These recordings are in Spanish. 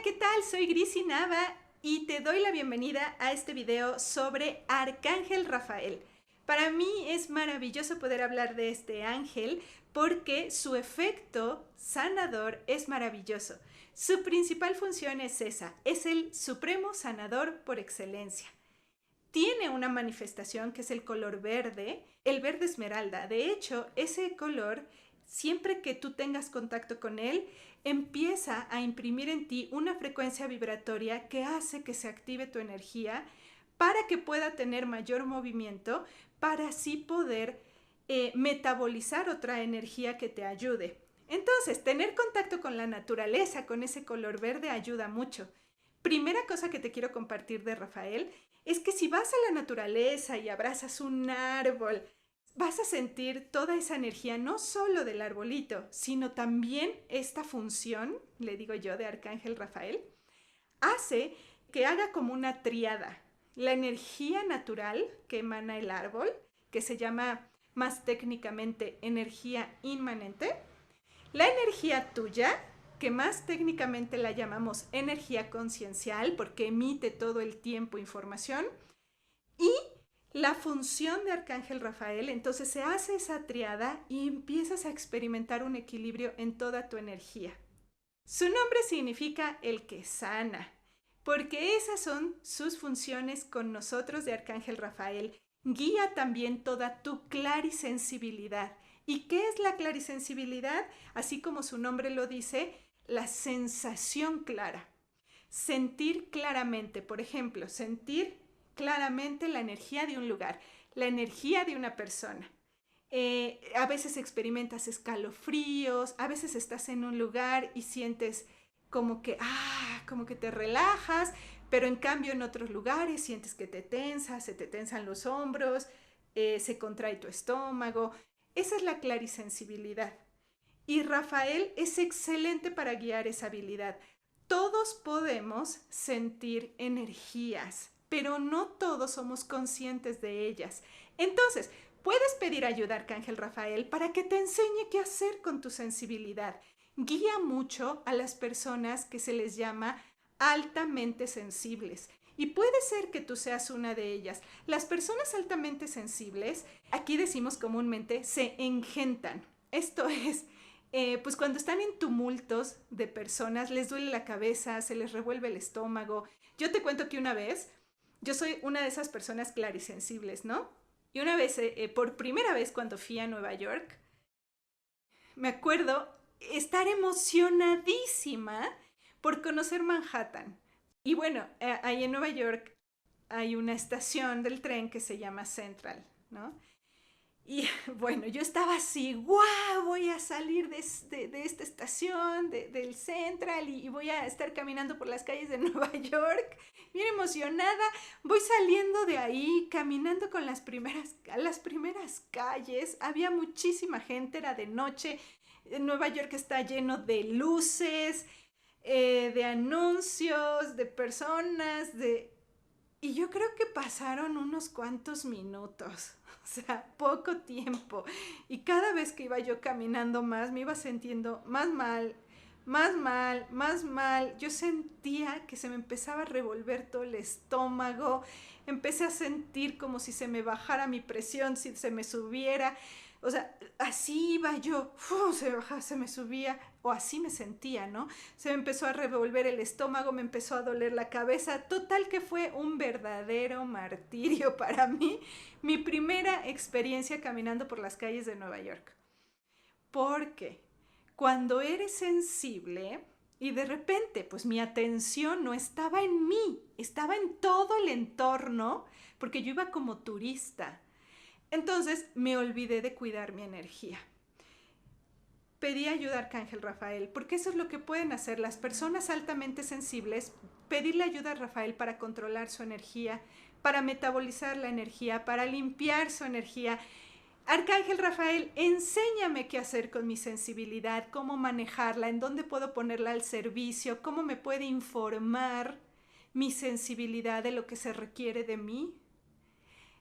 ¿qué tal? Soy Grisi Nava y te doy la bienvenida a este video sobre Arcángel Rafael. Para mí es maravilloso poder hablar de este ángel porque su efecto sanador es maravilloso. Su principal función es esa, es el supremo sanador por excelencia. Tiene una manifestación que es el color verde, el verde esmeralda. De hecho, ese color, siempre que tú tengas contacto con él, empieza a imprimir en ti una frecuencia vibratoria que hace que se active tu energía para que pueda tener mayor movimiento, para así poder metabolizar otra energía que te ayude. Entonces, tener contacto con la naturaleza, con ese color verde, ayuda mucho. Primera cosa que te quiero compartir de Rafael es que si vas a la naturaleza y abrazas un árbol, vas a sentir toda esa energía, no solo del arbolito, sino también esta función, le digo yo, de Arcángel Rafael, hace que haga como una tríada. La energía natural que emana el árbol, que se llama más técnicamente energía inmanente, la energía tuya, que más técnicamente la llamamos energía consciencial, porque emite todo el tiempo información, y la función de Arcángel Rafael. Entonces se hace esa triada y empiezas a experimentar un equilibrio en toda tu energía. Su nombre significa el que sana, porque esas son sus funciones con nosotros de Arcángel Rafael. Guía también toda tu clarisensibilidad. ¿Y qué es la clarisensibilidad? Así como su nombre lo dice, la sensación clara. Sentir claramente, por ejemplo, sentir claramente la energía de un lugar, la energía de una persona. A veces experimentas escalofríos, a veces estás en un lugar y sientes como que te relajas, pero en cambio en otros lugares sientes que te tensas, se te tensan los hombros, se contrae tu estómago. Esa es la clarisensibilidad. Y Rafael es excelente para guiar esa habilidad. Todos podemos sentir energías, pero no todos somos conscientes de ellas. Entonces, puedes pedir ayuda a Arcángel Rafael para que te enseñe qué hacer con tu sensibilidad. Guía mucho a las personas que se les llama altamente sensibles. Y puede ser que tú seas una de ellas. Las personas altamente sensibles, aquí decimos comúnmente, se engentan. Esto es, pues cuando están en tumultos de personas, les duele la cabeza, se les revuelve el estómago. Yo te cuento que una vez, yo soy una de esas personas clarisensibles, ¿no? Y una vez, por primera vez cuando fui a Nueva York, me acuerdo estar emocionadísima por conocer Manhattan. Y bueno, ahí en Nueva York hay una estación del tren que se llama Central, ¿no? Y bueno, yo estaba así, ¡guau! Voy a salir de esta estación, del Central, y voy a estar caminando por las calles de Nueva York, bien emocionada. Voy saliendo de ahí, caminando con las primeras calles. Había muchísima gente, era de noche. Nueva York está lleno de luces, de anuncios, de personas, y yo creo que pasaron unos cuantos minutos, o sea, poco tiempo. Y cada vez que iba yo caminando más, me iba sintiendo más mal, más mal, más mal. Yo sentía que se me empezaba a revolver todo el estómago. Empecé a sentir como si se me bajara mi presión, si se me subiera. O sea, así iba yo, se me bajaba, se me subía, o así me sentía, ¿no? Se me empezó a revolver el estómago, me empezó a doler la cabeza. Total que fue un verdadero martirio para mí, mi primera experiencia caminando por las calles de Nueva York. Porque cuando eres sensible y de repente, pues mi atención no estaba en mí, estaba en todo el entorno, porque yo iba como turista. Entonces me olvidé de cuidar mi energía. Pedí ayuda a Arcángel Rafael, porque eso es lo que pueden hacer las personas altamente sensibles, pedirle ayuda a Rafael para controlar su energía, para metabolizar la energía, para limpiar su energía. Arcángel Rafael, enséñame qué hacer con mi sensibilidad, cómo manejarla, en dónde puedo ponerla al servicio, cómo me puede informar mi sensibilidad de lo que se requiere de mí.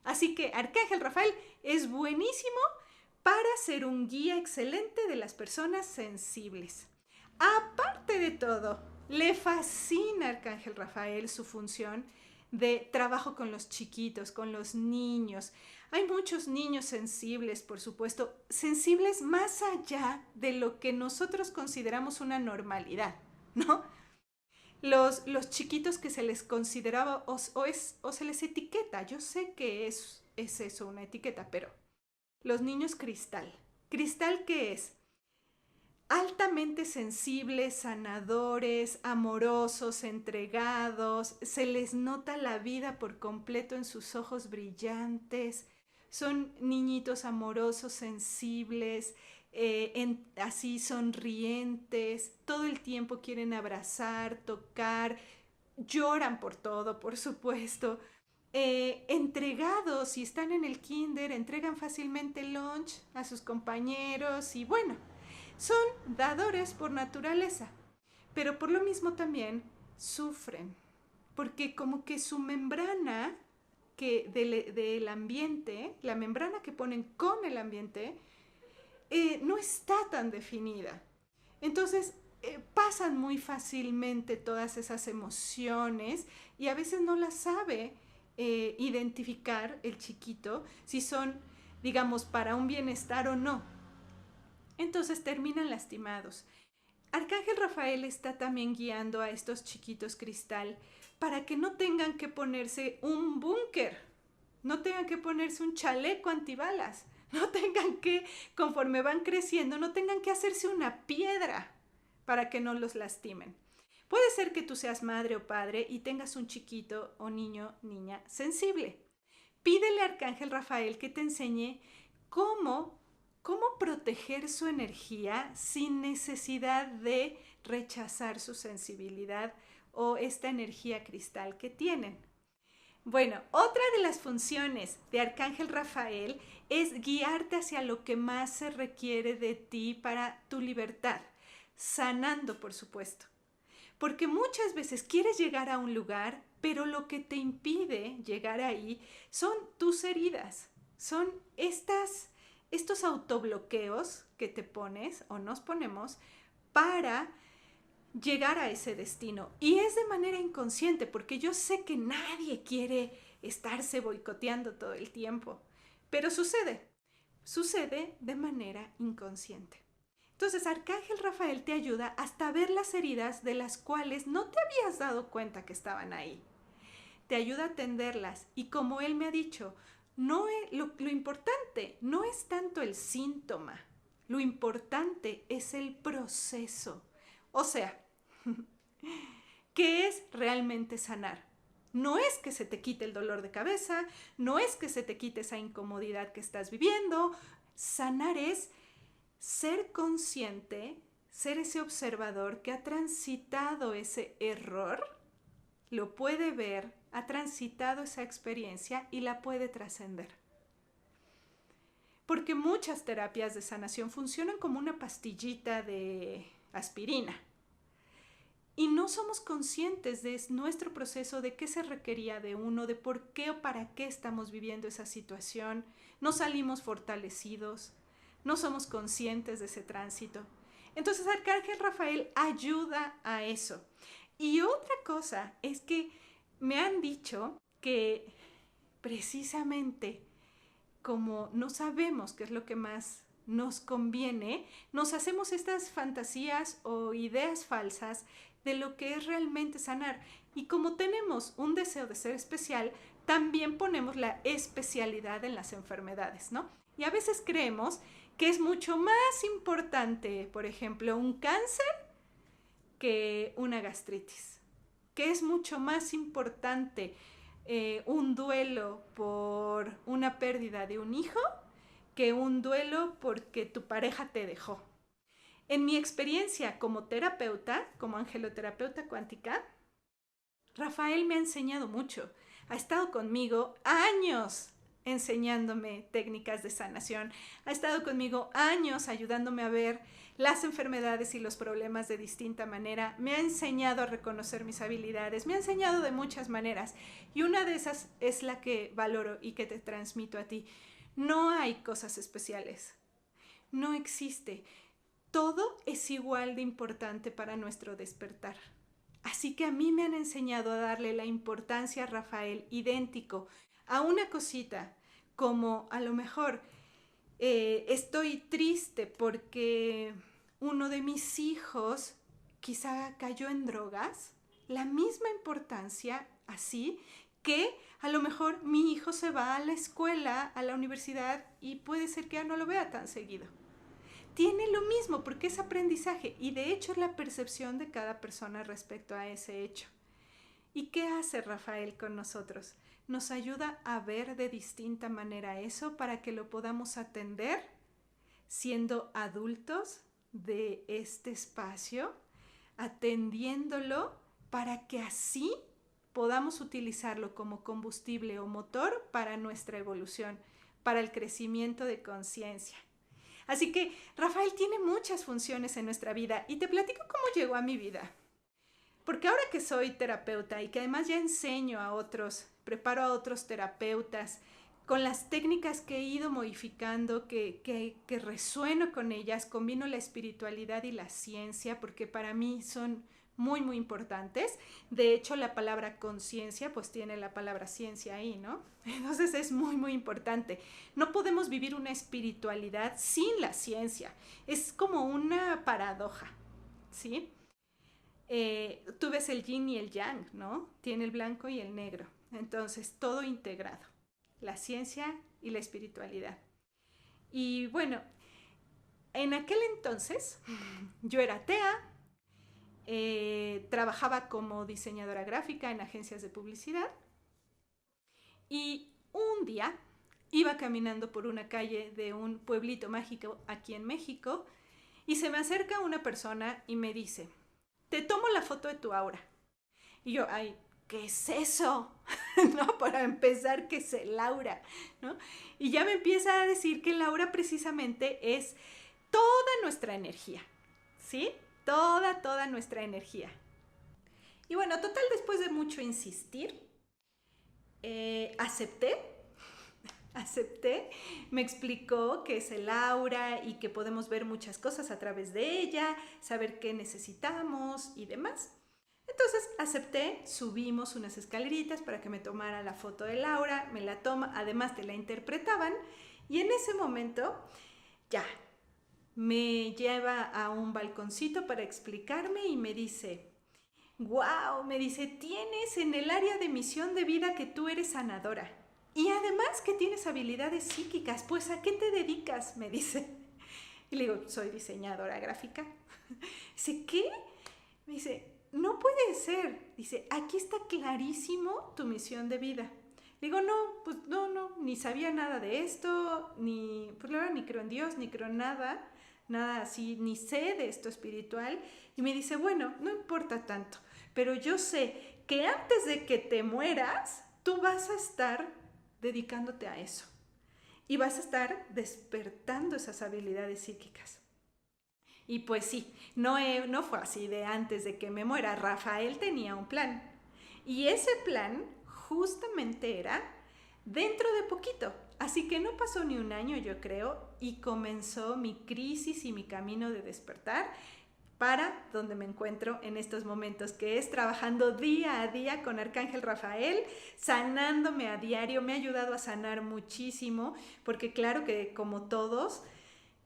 Así que Arcángel Rafael es buenísimo para ser un guía excelente de las personas sensibles. Aparte de todo, Le fascina a Arcángel Rafael su función de trabajo con los chiquitos, con los niños. Hay muchos niños sensibles, por supuesto, sensibles más allá de lo que nosotros consideramos una normalidad, ¿no? Los chiquitos que se les consideraba o se les etiqueta, yo sé que es eso, una etiqueta, pero los niños cristal. ¿Cristal qué es? Altamente sensibles, sanadores, amorosos, entregados, se les nota la vida por completo en sus ojos brillantes, son niñitos amorosos, sensibles, así sonrientes, todo el tiempo quieren abrazar, tocar, lloran por todo, por supuesto, entregados, si están en el kinder, entregan fácilmente lunch a sus compañeros y bueno, son dadores por naturaleza, pero por lo mismo también sufren, porque como que su membrana del ambiente, la membrana que ponen con el ambiente, no está tan definida. Entonces pasan muy fácilmente todas esas emociones y a veces no las sabe identificar el chiquito si son, digamos, para un bienestar o no. Entonces terminan lastimados. Arcángel Rafael está también guiando a estos chiquitos cristal para que no tengan que ponerse un búnker, no tengan que ponerse un chaleco antibalas, no tengan que, conforme van creciendo, no tengan que hacerse una piedra para que no los lastimen. Puede ser que tú seas madre o padre y tengas un chiquito o niño, niña sensible. Pídele a Arcángel Rafael que te enseñe cómo proteger su energía sin necesidad de rechazar su sensibilidad o esta energía cristal que tienen. Bueno, otra de las funciones de Arcángel Rafael es guiarte hacia lo que más se requiere de ti para tu libertad, sanando, por supuesto. Porque muchas veces quieres llegar a un lugar, pero lo que te impide llegar ahí son tus heridas, son estos autobloqueos que te pones o nos ponemos para llegar a ese destino. Y es de manera inconsciente, porque yo sé que nadie quiere estarse boicoteando todo el tiempo, pero sucede de manera inconsciente. Entonces, Arcángel Rafael te ayuda hasta ver las heridas de las cuales no te habías dado cuenta que estaban ahí. Te ayuda a atenderlas y como él me ha dicho, lo importante no es tanto el síntoma, lo importante es el proceso. O sea, ¿qué es realmente sanar? No es que se te quite el dolor de cabeza, no es que se te quite esa incomodidad que estás viviendo. Sanar es ser consciente, ser ese observador que ha transitado ese error, lo puede ver, ha transitado esa experiencia y la puede trascender. Porque muchas terapias de sanación funcionan como una pastillita de aspirina. Y no somos conscientes de nuestro proceso, de qué se requería de uno, de por qué o para qué estamos viviendo esa situación. No salimos fortalecidos, no somos conscientes de ese tránsito. Entonces Arcángel Rafael ayuda a eso. Y otra cosa es que me han dicho que precisamente como no sabemos qué es lo que más nos conviene, nos hacemos estas fantasías o ideas falsas de lo que es realmente sanar. Y como tenemos un deseo de ser especial, también ponemos la especialidad en las enfermedades, ¿no? Y a veces creemos que es mucho más importante, por ejemplo, un cáncer que una gastritis, que es mucho más importante un duelo por una pérdida de un hijo que un duelo porque tu pareja te dejó. En mi experiencia como terapeuta, como angeloterapeuta cuántica, Rafael me ha enseñado mucho. Ha estado conmigo años enseñándome técnicas de sanación. Ha estado conmigo años ayudándome a ver las enfermedades y los problemas de distinta manera. Me ha enseñado a reconocer mis habilidades. Me ha enseñado de muchas maneras. Y una de esas es la que valoro y que te transmito a ti. No hay cosas especiales. No existe. Todo es igual de importante para nuestro despertar. Así que a mí me han enseñado a darle la importancia a Rafael idéntico a una cosita, como a lo mejor estoy triste porque uno de mis hijos quizá cayó en drogas, la misma importancia así que a lo mejor mi hijo se va a la escuela, a la universidad y puede ser que ya no lo vea tan seguido. Tiene lo mismo porque es aprendizaje y de hecho es la percepción de cada persona respecto a ese hecho. ¿Y qué hace Rafael con nosotros? Nos ayuda a ver de distinta manera eso para que lo podamos atender siendo adultos de este espacio, atendiéndolo para que así podamos utilizarlo como combustible o motor para nuestra evolución, para el crecimiento de conciencia. Así que Rafael tiene muchas funciones en nuestra vida y te platico cómo llegó a mi vida. Porque ahora que soy terapeuta y que además ya enseño a otros, preparo a otros terapeutas con las técnicas que he ido modificando, que resueno con ellas, combino la espiritualidad y la ciencia porque para mí son muy, muy importantes. De hecho, la palabra conciencia pues tiene la palabra ciencia ahí, ¿no? Entonces es muy, muy importante. No podemos vivir una espiritualidad sin la ciencia. Es como una paradoja, ¿sí? Tú ves el yin y el yang, ¿no? Tiene el blanco y el negro. Entonces, todo integrado. La ciencia y la espiritualidad. Y bueno, en aquel entonces yo era atea, trabajaba como diseñadora gráfica en agencias de publicidad y un día iba caminando por una calle de un pueblito mágico aquí en México y se me acerca una persona y me dice: te tomo la foto de tu aura. Y yo, ay, ¿qué es eso? ¿No? Para empezar, ¿qué es el aura? ¿No? Y ya me empieza a decir que el aura precisamente es toda nuestra energía, ¿sí? Toda nuestra energía. Y bueno, total, después de mucho insistir, acepté, me explicó qué es el aura y que podemos ver muchas cosas a través de ella, saber qué necesitamos y demás. Entonces acepté, subimos unas escaleritas para que me tomara la foto del aura, me la toma, además te la interpretaban y en ese momento ya me lleva a un balconcito para explicarme y me dice: wow, me dice, tienes en el área de misión de vida que tú eres sanadora. Y además que tienes habilidades psíquicas, pues ¿a qué te dedicas? Me dice. Y le digo, soy diseñadora gráfica. Dice, ¿qué? Me dice, no puede ser. Dice, aquí está clarísimo tu misión de vida. Le digo, no, pues no, ni sabía nada de esto, ni, pues la verdad, ni creo en Dios, ni creo en nada así, ni sé de esto espiritual. Y me dice, bueno, no importa tanto, pero yo sé que antes de que te mueras, tú vas a estar dedicándote a eso y vas a estar despertando esas habilidades psíquicas. Y pues sí, no fue así de antes de que me muera. Rafael tenía un plan y ese plan justamente era dentro de poquito. Así que no pasó ni un año, yo creo, y comenzó mi crisis y mi camino de despertar para donde me encuentro en estos momentos, que es trabajando día a día con Arcángel Rafael, sanándome a diario. Me ha ayudado a sanar muchísimo, porque claro que como todos,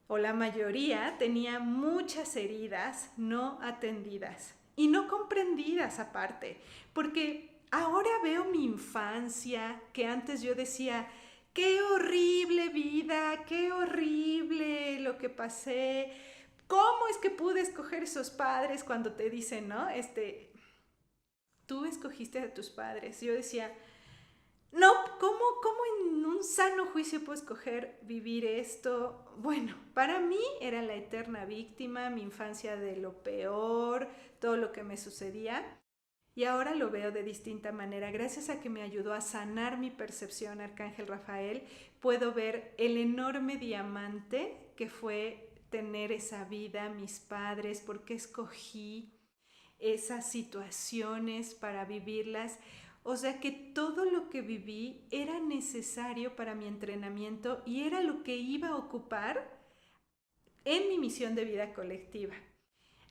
o la mayoría, tenía muchas heridas no atendidas y no comprendidas aparte, porque ahora veo mi infancia, que antes yo decía, qué horrible vida, qué horrible lo que pasé. ¿Cómo es que pude escoger esos padres cuando te dicen, ¿no? Tú escogiste a tus padres. Yo decía, no, ¿cómo en un sano juicio puedo escoger vivir esto? Bueno, para mí era la eterna víctima, mi infancia de lo peor, todo lo que me sucedía. Y ahora lo veo de distinta manera. Gracias a que me ayudó a sanar mi percepción, Arcángel Rafael, puedo ver el enorme diamante que fue tener esa vida, mis padres, por qué escogí esas situaciones para vivirlas. O sea que todo lo que viví era necesario para mi entrenamiento y era lo que iba a ocupar en mi misión de vida colectiva.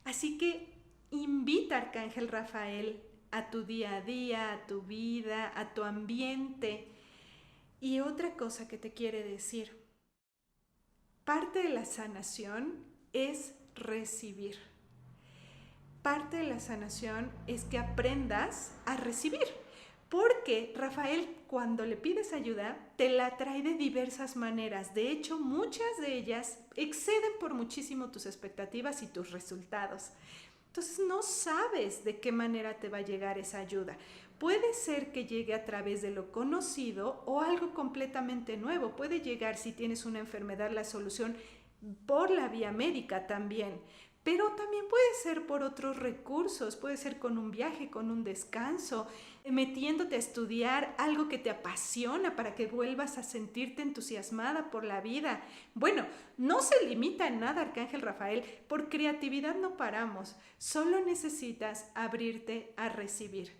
Así que invita a Arcángel Rafael a tu día a día, a tu vida, a tu ambiente. Y otra cosa que te quiere decir, parte de la sanación es recibir. Parte de la sanación es que aprendas a recibir. Porque Rafael, cuando le pides ayuda, te la trae de diversas maneras. De hecho, muchas de ellas exceden por muchísimo tus expectativas y tus resultados. Entonces no sabes de qué manera te va a llegar esa ayuda. Puede ser que llegue a través de lo conocido o algo completamente nuevo. Puede llegar, si tienes una enfermedad, la solución por la vía médica también. Pero también puede ser por otros recursos, puede ser con un viaje, con un descanso, metiéndote a estudiar algo que te apasiona para que vuelvas a sentirte entusiasmada por la vida. Bueno, no se limita en nada, Arcángel Rafael, por creatividad no paramos, solo necesitas abrirte a recibir.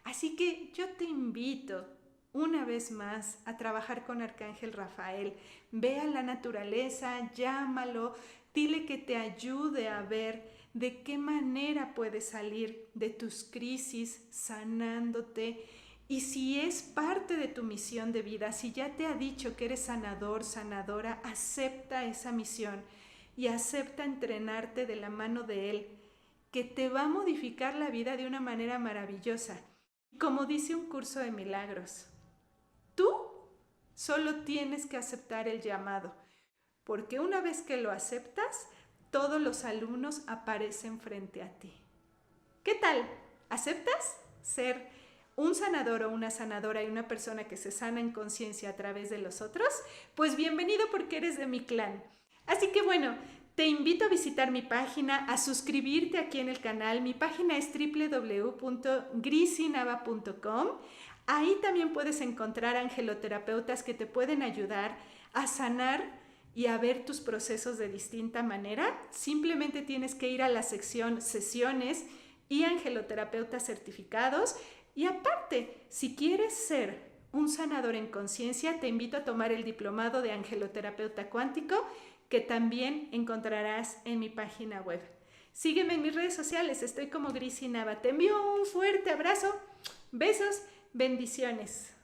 Así que yo te invito una vez más a trabajar con Arcángel Rafael. Ve a la naturaleza, llámalo, dile que te ayude a ver de qué manera puedes salir de tus crisis sanándote. Y si es parte de tu misión de vida, si ya te ha dicho que eres sanador, sanadora, acepta esa misión y acepta entrenarte de la mano de él, que te va a modificar la vida de una manera maravillosa. Como dice un curso de milagros, tú solo tienes que aceptar el llamado, porque una vez que lo aceptas, todos los alumnos aparecen frente a ti. ¿Qué tal? ¿Aceptas ser un sanador o una sanadora y una persona que se sana en conciencia a través de los otros? Pues bienvenido, porque eres de mi clan. Así que bueno, te invito a visitar mi página, a suscribirte aquí en el canal. Mi página es www.grisinava.com. Ahí también puedes encontrar angeloterapeutas que te pueden ayudar a sanar y a ver tus procesos de distinta manera. Simplemente tienes que ir a la sección sesiones y angeloterapeutas certificados. Y aparte, si quieres ser un sanador en conciencia, te invito a tomar el diplomado de angeloterapeuta cuántico, que también encontrarás en mi página web. Sígueme en mis redes sociales, estoy como Grisi Nava. Te envío un fuerte abrazo, besos, bendiciones.